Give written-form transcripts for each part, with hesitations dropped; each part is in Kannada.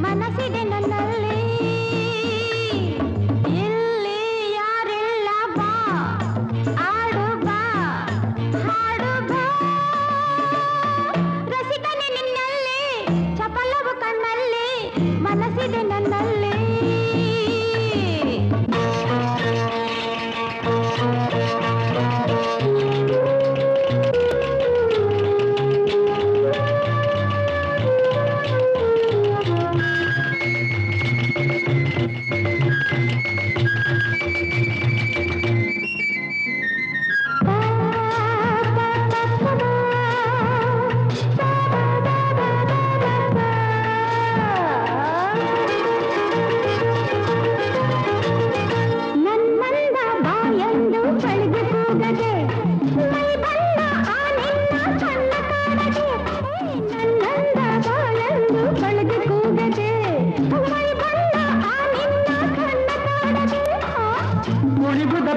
ಮನಸ್ಸಿದೆ ನನ್ನಲ್ಲಿ ಇಲ್ಲಿ ಯಾರಿಲ್ಲ ಬಾ ಆಡು ಬಾ ಹಾಡು ಬಾ ರಸಿಕನೆ ನಿನ್ನಲ್ಲಿ ಚಪಲವು ಕಣ್ಣಲ್ಲಿ ಮನಸ್ಸಿದೆ ನನ್ನಲ್ಲಿ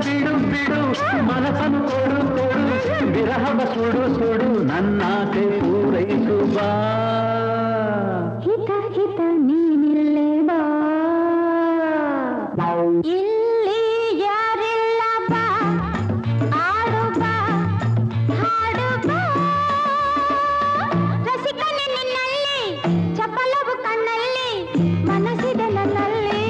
ಬಿಡು ಬಿಡು ಮನಸ್ಸನ್ನು ಕೊಡು ಕೊಡು ವಿರಹವ ಸುಡು ಸುಡು ನನ್ನಾಸೆ ಪೂರೈಸು ಬಾ ಹಿತ ಹಿತ ನೀನಿಲ್ಲೇ ಬಾ ಇಲ್ಲಿ ಯಾರಿಲ್ಲ ಬಾ ಆಡು ಬಾ ಹಾಡು ಬಾ ರಸಿಕನೆ ನಿನ್ನಲ್ಲಿ ಚಪಲವು ಕಣ್ಣಲ್ಲಿ ಮನಸ್ಸಿದೆ ನನ್ನಲ್ಲಿ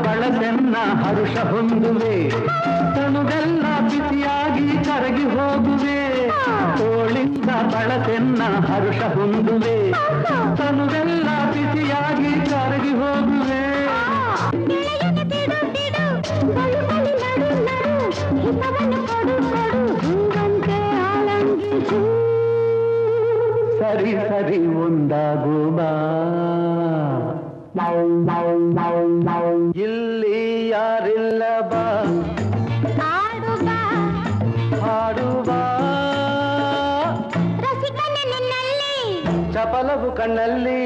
ಬಳಸೆನ್ನ ಹರುಷ ಹೊಂದುವೆ ತನುವೆಲ್ಲ ಬಿಸಿಯಾಗಿ ಕರಗಿ ಹೋಗುವೆ ತೋಳಿಂದ ಬಳಸೆನ್ನ ಹರುಷ ಹೊಂದುವೆ ತನುವೆಲ್ಲ ಬಿಸಿಯಾಗಿ ಕರಗಿ ಹೋಗುವೆ ಸರಿ ಸರಿ ಒಂದಾಗುವ ಇಲ್ಲಿ ಯಾರಿಲ್ಲ ಬಾ ಆಡು ಬಾ ಹಾಡು ಬಾ ರಸಿಕನೆ ನಿನ್ನಲ್ಲಿ ಚಪಲವು ಕಣ್ಣಲ್ಲಿ